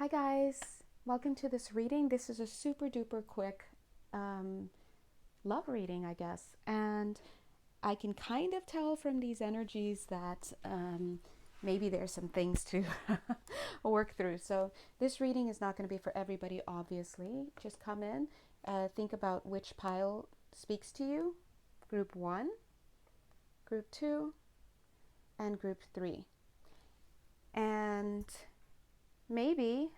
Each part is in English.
guys, welcome to this reading. This is a super duper quick love reading, I guess. And I can kind of tell from these energies that maybe there's some things to work through. So this reading is not going to be for everybody, obviously. Just come in, think about which pile speaks to you. Group 1, Group 2, and Group 3. And maybe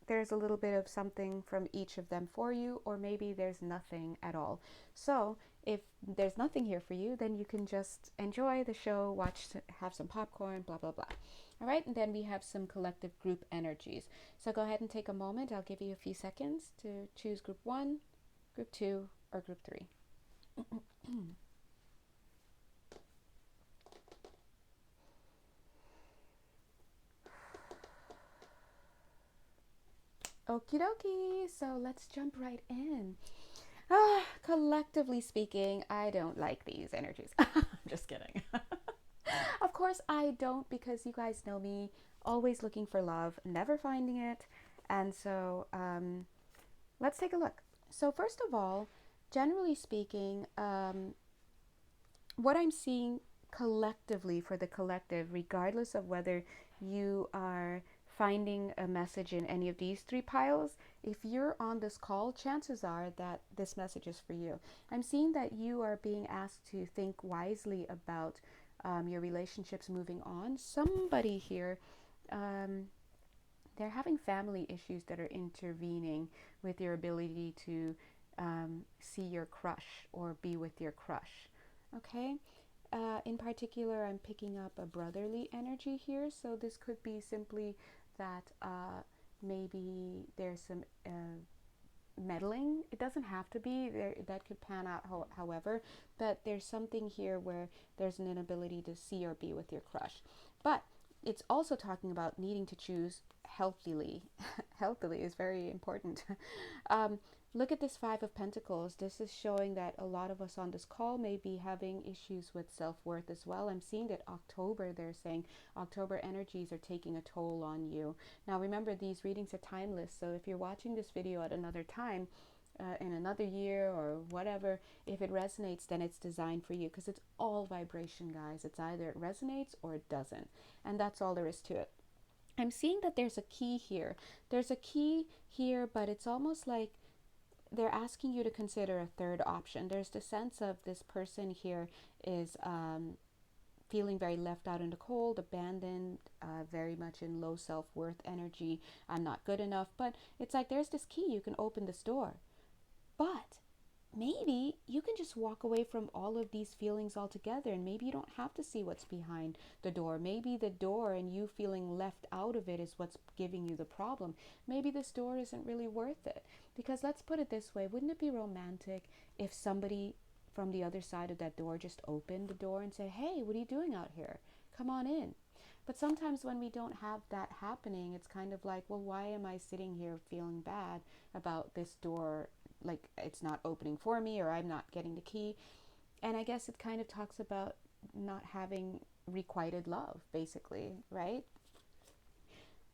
there's a little bit of something from each of them for you, or maybe there's nothing at all. So if there's nothing here for you, then you can just enjoy the show, watch, have some popcorn, blah, blah, blah. All right, and then we have some collective group energies. So go ahead and take a moment. I'll give you a few seconds to choose Group 1, Group 2, or Group 3. Okie dokie, so let's jump right in. Collectively speaking, I don't like these energies. I'm just kidding. Of course, I don't, because you guys know me, always looking for love, never finding it. And so let's take a look. So first of all, generally speaking, what I'm seeing collectively for the collective, regardless of whether you are finding a message in any of these three piles, if you're on this call, chances are that this message is for you. I'm seeing that you are being asked to think wisely about your relationships moving on. Somebody here, they're having family issues that are intervening with your ability to see your crush or be with your crush. Okay? In particular, I'm picking up a brotherly energy here. So this could be simply that maybe there's some meddling. It doesn't have to be. That could pan out however. But there's something here where there's an inability to see or be with your crush. But it's also talking about needing to choose healthily. Healthily is very important. Look at this Five of Pentacles. This is showing that a lot of us on this call may be having issues with self-worth as well. I'm seeing that October, they're saying October energies are taking a toll on you. Now remember, these readings are timeless. So if you're watching this video at another time, in another year or whatever, if it resonates, then it's designed for you, because it's all vibration, guys. It's either it resonates or it doesn't. And that's all there is to it. I'm seeing that there's a key here. There's a key here, but it's almost like they're asking you to consider a third option. There's the sense of this person here is feeling very left out in the cold, abandoned, very much in low self-worth energy. I'm not good enough. But it's like there's this key. You can open this door. But maybe you can just walk away from all of these feelings altogether, and maybe you don't have to see what's behind the door. Maybe the door and you feeling left out of it is what's giving you the problem. Maybe this door isn't really worth it. Because let's put it this way, wouldn't it be romantic if somebody from the other side of that door just opened the door and said, hey, what are you doing out here? Come on in. But sometimes when we don't have that happening, it's kind of like, well, why am I sitting here feeling bad about this door? Like it's not opening for me, or I'm not getting the key. And I guess it kind of talks about not having requited love, basically, right?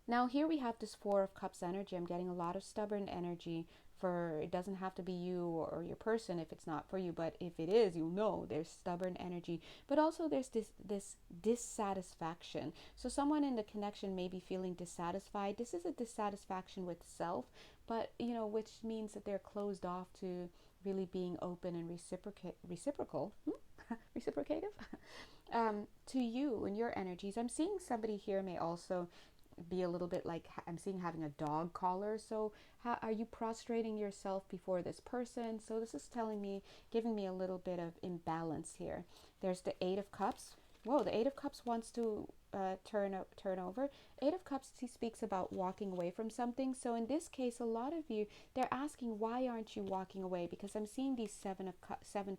Now here we have this Four of Cups energy. I'm getting a lot of stubborn energy. For it doesn't have to be you or your person if it's not for you, but if it is, you'll know there's stubborn energy. But also there's this dissatisfaction. So someone in the connection may be feeling dissatisfied. This is a dissatisfaction with self, but which means that they're closed off to really being open and reciprocal reciprocative to you and your energies. I'm seeing somebody here may also be a little bit like, I'm seeing having a dog collar. So how are you prostrating yourself before this person? So this is telling me, giving me a little bit of imbalance here. There's the Eight of Cups. Whoa, the Eight of Cups wants to turn over. Eight of Cups, he speaks about walking away from something. So in this case, a lot of you, they're asking, why aren't you walking away? Because I'm seeing these seven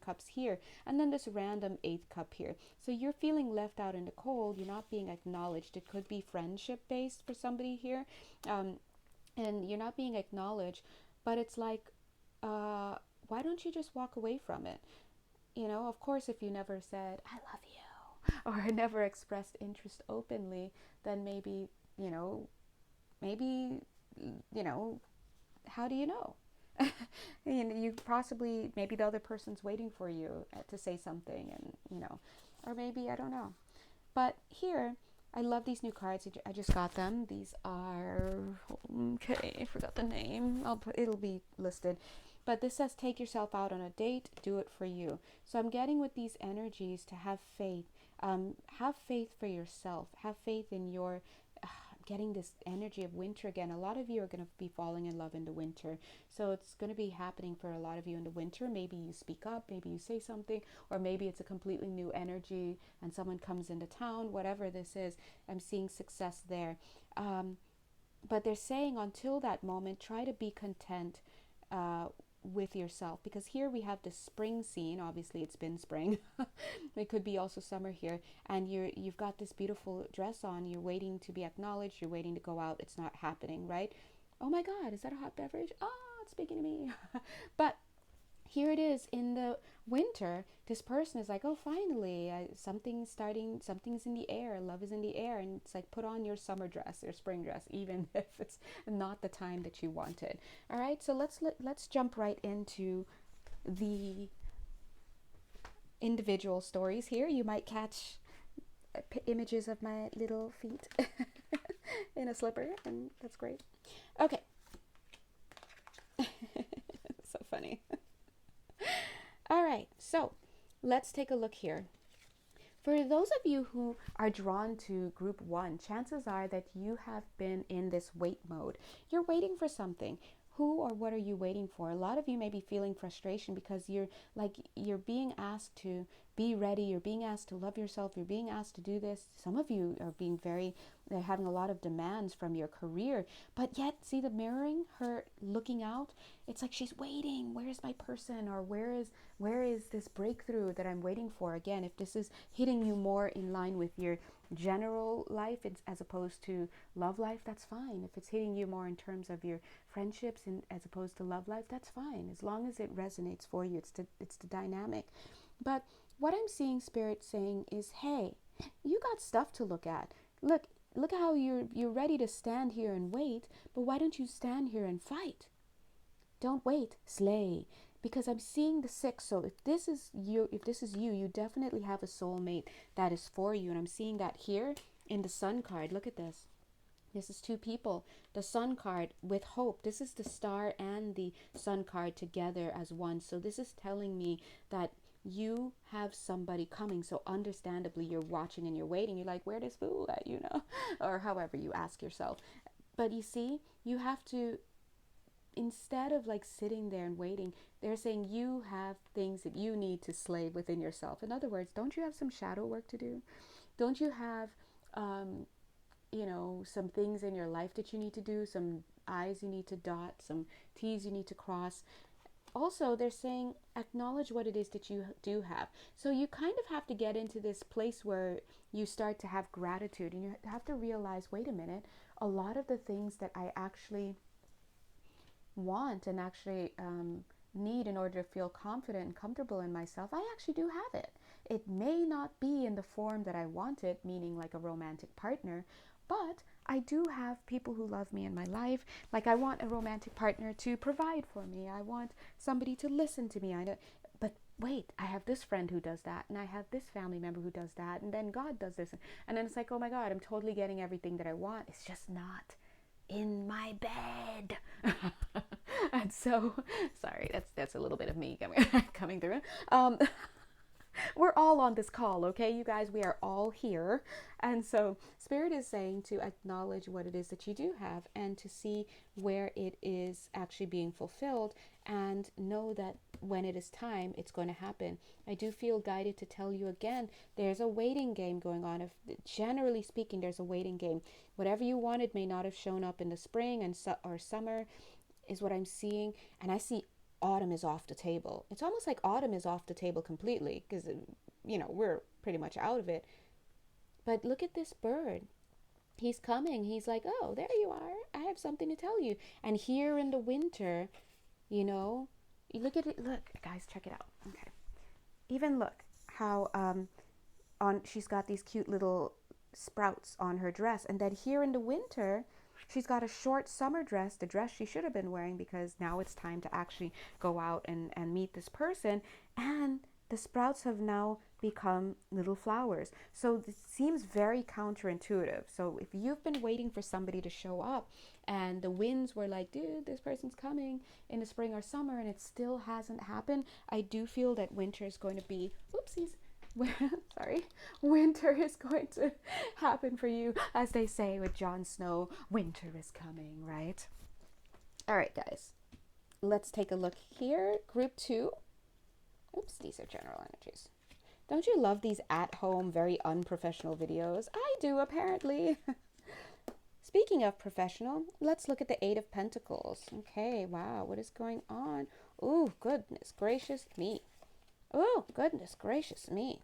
cups here, and then this random eighth cup here. So you're feeling left out in the cold. You're not being acknowledged. It could be friendship based for somebody here, and you're not being acknowledged. But it's like, why don't you just walk away from it? Of course, if you never said, I love you, or never expressed interest openly, then maybe, maybe you know, how do you know? You possibly, maybe the other person's waiting for you to say something, and or maybe, I don't know. But here, I love these new cards. I just got them. These are, okay, I forgot the name. It'll be listed. But this says, take yourself out on a date, do it for you. So I'm getting with these energies to have faith. Have faith for yourself. Have faith in your, getting this energy of winter again. A lot of you are going to be falling in love in the winter. So it's going to be happening for a lot of you in the winter. Maybe you speak up, maybe you say something, or maybe it's a completely new energy and someone comes into town. Whatever this is, I'm seeing success there. But they're saying until that moment, try to be content with yourself, because here we have the spring scene. Obviously it's been spring. It could be also summer here, and you've got this beautiful dress on. You're waiting to be acknowledged. You're waiting to go out. It's not happening, right? Oh my God, is that a hot beverage? It's speaking to me. But here it is in the winter. This person is like, oh, finally, something's in the air. Love is in the air. And it's like, put on your summer dress, your spring dress, even if it's not the time that you wanted. All right, so let's jump right into the individual stories here. You might catch images of my little feet in a slipper, and that's great. Okay. So funny. All right, so let's take a look here. For those of you who are drawn to group 1, chances are that you have been in this wait mode. You're waiting for something. Who or what are you waiting for? A lot of you may be feeling frustration because you're being asked to be ready. You're being asked to love yourself. You're being asked to do this. Some of you are they're having a lot of demands from your career, but yet see the mirroring, her looking out. It's like she's waiting. Where's my person? Or where is this breakthrough that I'm waiting for? Again, if this is hitting you more in line with your general life as opposed to love life, that's fine. If it's hitting you more in terms of your friendships as opposed to love life, that's fine. As long as it resonates for you, it's the dynamic. But what I'm seeing Spirit saying is, hey, you got stuff to look at. Look how you're ready to stand here and wait, but why don't you stand here and fight? Don't wait, slay. Because I'm seeing the 6. So if this is you, you definitely have a soulmate that is for you. And I'm seeing that here in the Sun card. Look at this. This is 2 people. The Sun card with hope. This is the Star and the Sun card together as one. So this is telling me that you have somebody coming. So understandably, you're watching and you're waiting. You're like, where this fool at, or however you ask yourself. But you see, you have to, instead of like sitting there and waiting, they're saying you have things that you need to slay within yourself. In other words, don't you have some shadow work to do? Don't you have, some things in your life that you need to do, some I's you need to dot, some T's you need to cross? Also, they're saying acknowledge what it is that you do have. So you kind of have to get into this place where you start to have gratitude, and you have to realize, wait a minute, a lot of the things that I actually want and actually need in order to feel confident and comfortable in myself, I actually do have it. It may not be in the form that I want it, meaning like a romantic partner, but I do have people who love me in my life. Like, I want a romantic partner to provide for me. I want somebody to listen to me. But wait, I have this friend who does that, and I have this family member who does that, and then God does this. And then it's like, oh my God, I'm totally getting everything that I want. It's just not in my bed. And so, sorry, that's a little bit of me coming through. We're all on this call, okay, you guys? We are all here. And so Spirit is saying to acknowledge what it is that you do have and to see where it is actually being fulfilled, and know that when it is time, it's going to happen. I do feel guided to tell you again, there's a waiting game going on. Generally speaking, there's a waiting game. Whatever you wanted may not have shown up in the spring or summer is what I'm seeing. And I see autumn is off the table. It's almost like autumn is off the table completely because, we're pretty much out of it. But look at this bird. He's coming. He's like, oh, there you are. I have something to tell you. And here in the winter, you look at it. Look, guys, check it out. Okay. Even look how she's got these cute little sprouts on her dress. And then here in the winter, She's got a short summer dress, the dress she should have been wearing, because now it's time to actually go out and meet this person. And the sprouts have now become little flowers. So it seems very counterintuitive. So if you've been waiting for somebody to show up and the winds were like, dude, this person's coming in the spring or summer, and it still hasn't happened, I do feel that winter is going to be, oopsies, sorry, winter is going to happen for you, as they say with Jon Snow, winter is coming, right? All right, guys, let's take a look here. Group 2. Oops, these are general energies. Don't you love these at-home, very unprofessional videos? I do, apparently. Speaking of professional, let's look at the Eight of Pentacles. Okay, wow, what is going on? Oh, goodness gracious me. Oh, goodness gracious me.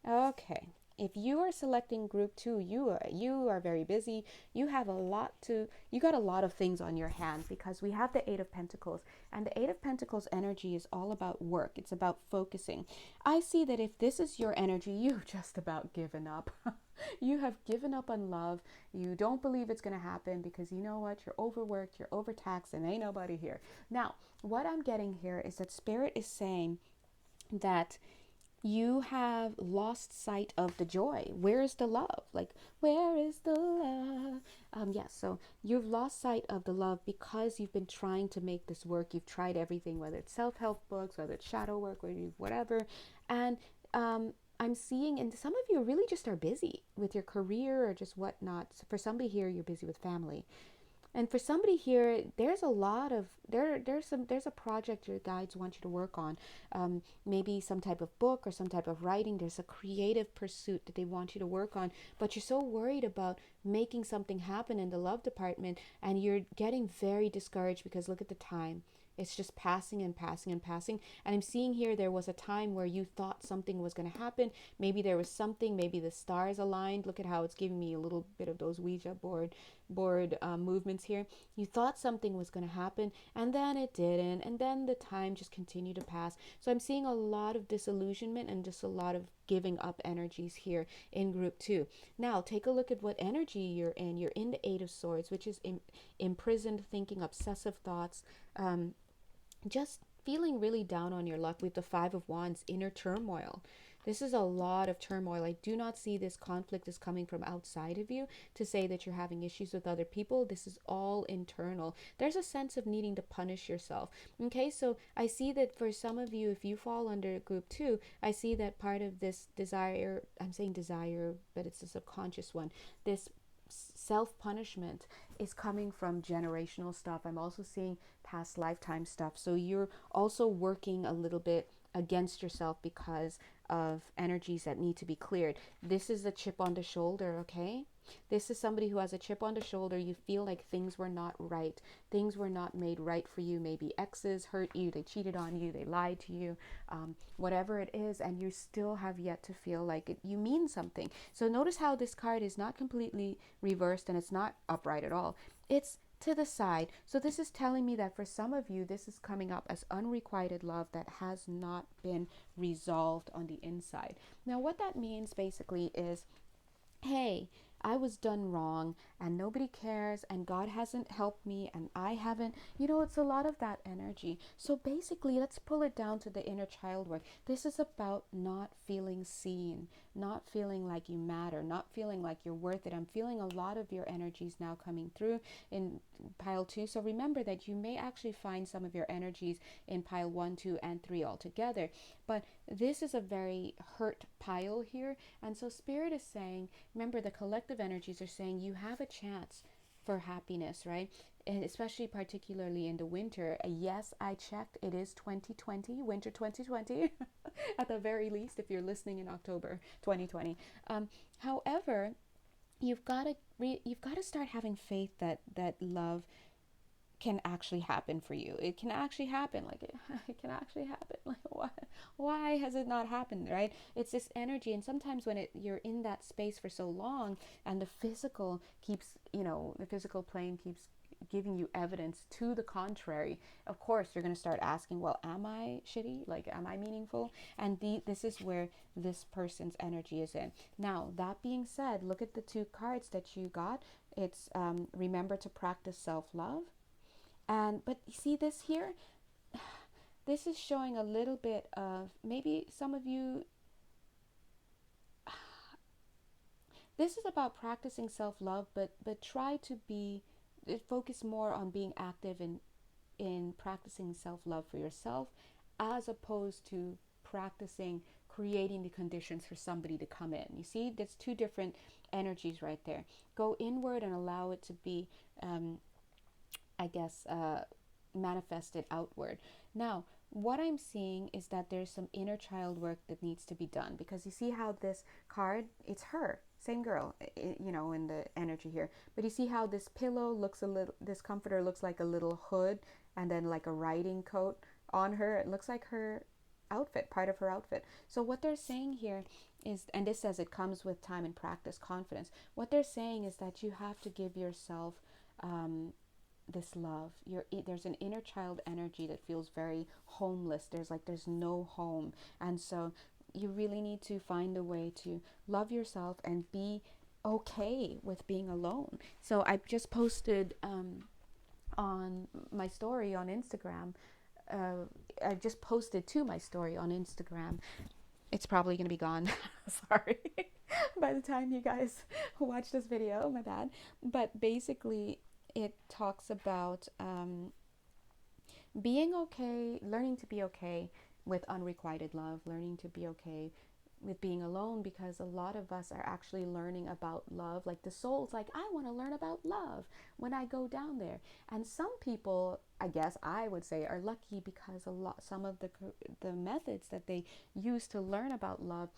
Okay, if you are selecting group 2, you are very busy. You got a lot of things on your hands, because we have the Eight of Pentacles, and the Eight of Pentacles energy is all about work. It's about focusing. I see that if this is your energy, you've just about given up. You have given up on love. You don't believe it's going to happen because you know what? You're overworked, you're overtaxed, and ain't nobody here. Now, what I'm getting here is that Spirit is saying that you have lost sight of the joy. Where is the love? Like, where is the love? Yes, so you've lost sight of the love because you've been trying to make this work. You've tried everything, whether it's self-help books, whether it's shadow work, whatever. And I'm seeing, and some of you really just are busy with your career or just whatnot. So for somebody here, you're busy with family. And for somebody here, there's a lot of, there's a project your guides want you to work on. Maybe some type of book or some type of writing. There's a creative pursuit that they want you to work on, but you're so worried about making something happen in the love department, and you're getting very discouraged because look at the time. It's just passing and passing and passing. And I'm seeing here there was a time where you thought something was going to happen. Maybe there was something, maybe the stars aligned. Look at how it's giving me a little bit of those Ouija board movements here. You thought something was going to happen, and then it didn't. And then the time just continued to pass. So I'm seeing a lot of disillusionment and just a lot of giving up energies here in group 2. Now, take a look at what energy you're in. You're in the Eight of Swords, which is imprisoned thinking, obsessive thoughts, just feeling really down on your luck with the Five of Wands, inner turmoil. This is a lot of turmoil. I do not see this conflict is coming from outside of you to say that you're having issues with other people. This is all internal. There's a sense of needing to punish yourself. Okay, so I see that for some of you, if you fall under group 2, I see that part of this desire, I'm saying desire, but it's a subconscious one, this self-punishment is coming from generational stuff. I'm also seeing past lifetime stuff. So you're also working a little bit against yourself because of energies that need to be cleared. This is a chip on the shoulder, okay? This is somebody who has a chip on the shoulder. You feel like things were not right. Things were not made right for you. Maybe exes hurt you. They cheated on you. They lied to you. Whatever it is, and you still have yet to feel like you mean something. So notice how this card is not completely reversed and it's not upright at all. It's to the side. So this is telling me that for some of you, this is coming up as unrequited love that has not been resolved on the inside. Now, what that means basically is, hey, I was done wrong and nobody cares and God hasn't helped me and I haven't, it's a lot of that energy. So basically, let's pull it down to the inner child work. This is about not feeling seen, not feeling like you matter, not feeling like you're worth it. I'm feeling a lot of your energies now coming through in pile 2. So remember that you may actually find some of your energies in pile 1, 2, and 3 all together. But this is a very hurt pile here. And so Spirit is saying, remember, the collective energies are saying you have a chance for happiness, right? And especially particularly in the winter. Yes, I checked. It is 2020, winter 2020, at the very least, if you're listening in October 2020. However, you've got to start having faith that love can actually happen for you. It can actually happen. Like it can actually happen. Like why has it not happened, right? It's this energy, and sometimes when you're in that space for so long, and the physical plane keeps giving you evidence to the contrary, of course you're going to start asking, well, am I shitty? Like, am I meaningful? And this is where this person's energy is in. Now, that being said, look at the 2 cards that you got. It's remember to practice self-love. But you see this here, this is showing a little bit of, maybe some of you, this is about practicing self-love, but try to be, focus more on being active in practicing self-love for yourself, as opposed to practicing creating the conditions for somebody to come in. You see, there's two different energies right there. Go inward and allow it to be, I guess, manifested outward. Now, what I'm seeing is that there's some inner child work that needs to be done, because you see how this card, it's her, same girl, you know, in the energy here. But you see how this pillow looks a little, this comforter looks like a little hood, and then like a riding coat on her. It looks like her outfit, part of her outfit. So what they're saying here is, and this says it comes with time and practice, confidence. What they're saying is that you have to give yourself this love. There's an inner child energy that feels very homeless. There's no home, and so you really need to find a way to love yourself and be okay with being alone. So I just posted on my story on Instagram. I just posted to my story on Instagram. It's probably going to be gone. Sorry. By the time you guys watch this video, my bad. But basically, it talks about being okay, learning to be okay with unrequited love, learning to be okay with being alone, because a lot of us are actually learning about love. Like the soul's like, I want to learn about love when I go down there. And some people, I guess I would say, are lucky, because some of the methods that they use to learn about love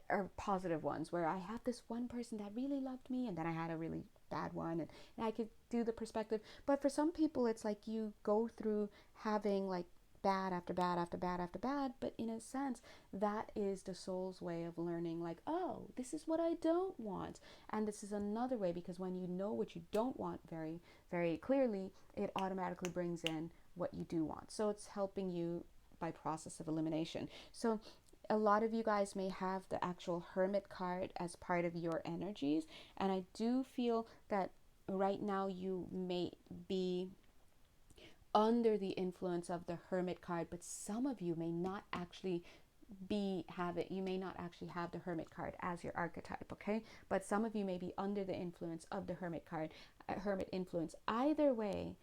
are positive ones, where I had this one person that really loved me, and then I had a really bad one, and I could do the perspective. But for some people, it's like you go through having like bad after bad after bad after bad, but in a sense, that is the soul's way of learning, like, oh, this is what I don't want, and this is another way, because when you know what you don't want very, very clearly, it automatically brings in what you do want. So it's helping you by process of elimination. So a lot of you guys may have the actual Hermit card as part of your energies, and I do feel that right now you may be under the influence of the Hermit card, but some of you may not actually you may not actually have the Hermit card as your archetype, okay? But some of you may be under the influence of the Hermit card, Hermit influence. Either way,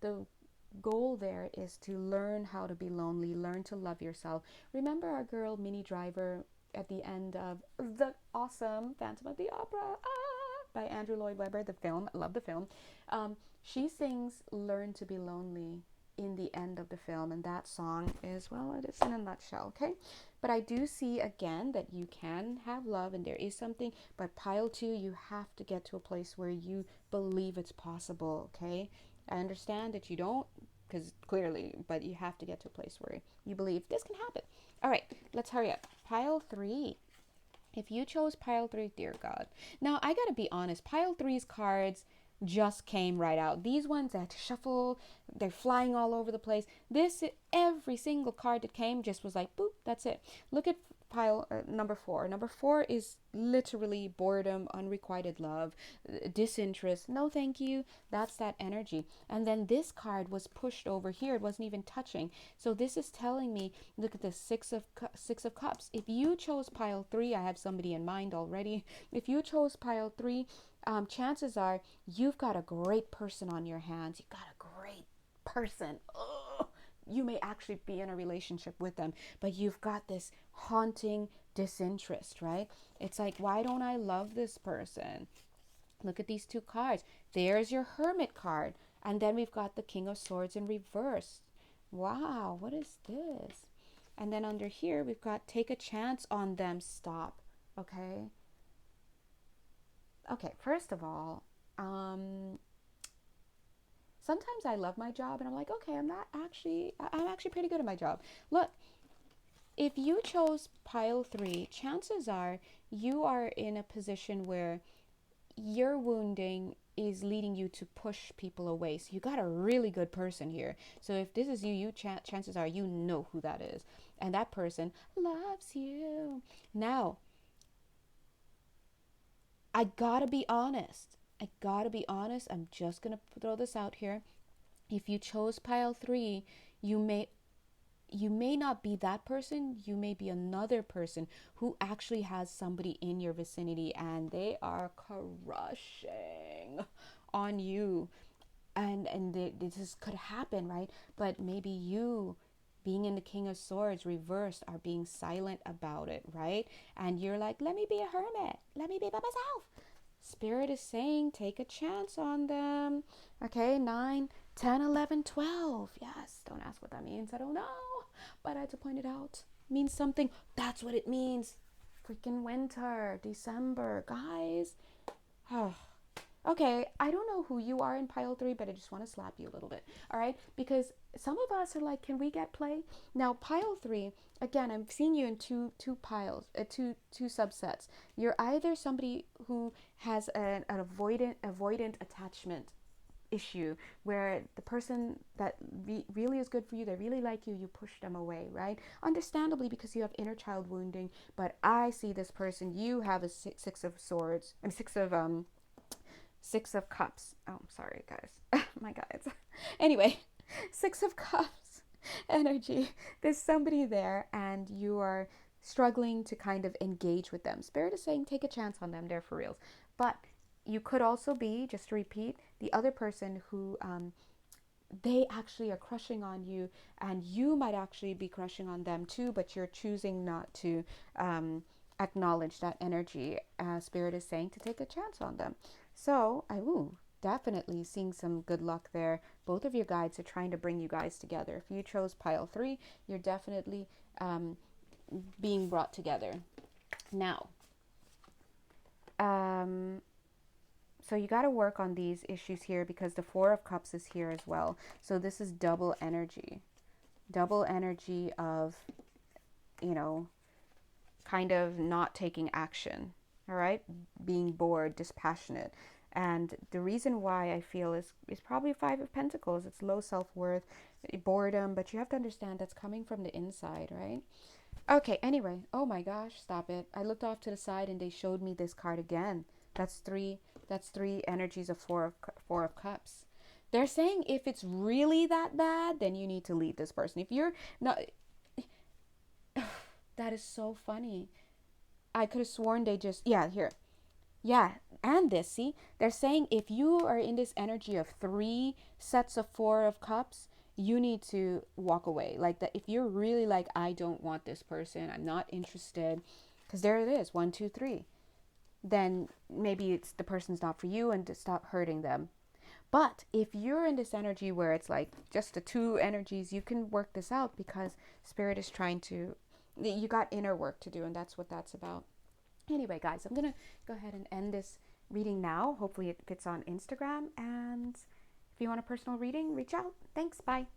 the goal there is to learn how to be lonely, learn to love yourself. Remember our girl Minnie Driver at the end of the awesome Phantom of the Opera by Andrew Lloyd Webber, the film. I love the film. She sings Learn to Be Lonely in the end of the film, and that song is, well, it is in a nutshell, okay? But I do see again that you can have love, and there is something, but pile 2, you have to get to a place where you believe it's possible, okay? I understand that you don't, because clearly, but you have to get to a place where you believe this can happen. All right, let's hurry up. Pile 3. If you chose pile 3, dear God. Now, I gotta be honest, pile 3's cards just came right out. These ones I had to shuffle, they're flying all over the place. Every single card that came just was like, boop, that's it. Look at pile number 4. Number 4 is literally boredom, unrequited love, disinterest, no thank you. That's that energy. And then this card was pushed over here, it wasn't even touching. So this is telling me, look at the Six of Cups. If you chose pile 3, I have somebody in mind already. If you chose pile 3, chances are you've got a great person on your hands. You've got a great person. Ugh. You may actually be in a relationship with them, but you've got this haunting disinterest, right? It's like, why don't I love this person? Look at these 2 cards. There's your Hermit card. And then we've got the King of Swords in reverse. Wow, what is this? And then under here, we've got take a chance on them, stop. Okay. Okay, first of all, sometimes I love my job and I'm like, okay, I'm actually pretty good at my job. Look, if you chose pile 3, chances are you are in a position where your wounding is leading you to push people away. So you got a really good person here. So if this is you, chances are you know who that is. And that person loves you. Now, I gotta be honest. I gotta be honest, I'm just gonna throw this out here. If you chose pile 3, you may not be that person. You may be another person who actually has somebody in your vicinity and they are crushing on you. And this could happen, right? But maybe you, being in the King of Swords reversed, are being silent about it, right? And you're like, let me be a hermit. Let me be by myself. Spirit is saying, take a chance on them. Okay, 9, 10, 11, 12. Yes, don't ask what that means. I don't know. But I had to point it out. It means something. That's what it means. Freaking winter, December, guys. Oh. Okay, I don't know who you are in pile 3, but I just want to slap you a little bit. All right? Because some of us are like, can we get play? Now, pile 3, again, I'm seeing you in two piles, two subsets. You're either somebody who has an avoidant attachment issue where the person that really is good for you, they really like you, you push them away, right? Understandably, because you have inner child wounding. But I see this person, you have a six of swords. I'm Six of Cups. Oh, I'm sorry, guys. My guys. Anyway, Six of Cups energy. There's somebody there and you are struggling to kind of engage with them. Spirit is saying take a chance on them. They're for reals. But you could also be, just to repeat, the other person who they actually are crushing on you, and you might actually be crushing on them too, but you're choosing not to acknowledge that energy. Spirit is saying to take a chance on them. So definitely seeing some good luck there. Both of your guides are trying to bring you guys together. If you chose pile 3, you're definitely being brought together. Now, so you got to work on these issues here because the 4 of Cups is here as well. So this is double energy of, kind of not taking action. All right, being bored, dispassionate. And the reason why I feel is probably 5 of Pentacles. It's low self-worth, boredom, but you have to understand that's coming from the inside, right? Okay, anyway, oh my gosh, stop it. I looked off to the side and they showed me this card again. That's three energies of 4 of Cups. They're saying if it's really that bad, then you need to leave this person. If you're not, that is so funny. I could have sworn they just, here. Yeah, and this, see, they're saying if you are in this energy of 3 sets of 4 of Cups, you need to walk away. Like that, if you're really like, I don't want this person, I'm not interested, because there it is, 1, 2, 3. Then maybe it's the person's not for you and to stop hurting them. But if you're in this energy where it's like just the 2 energies, you can work this out because Spirit is trying to, you got inner work to do, and that's what that's about. Anyway, guys, I'm going to go ahead and end this reading now. Hopefully it fits on Instagram. And if you want a personal reading, reach out. Thanks. Bye.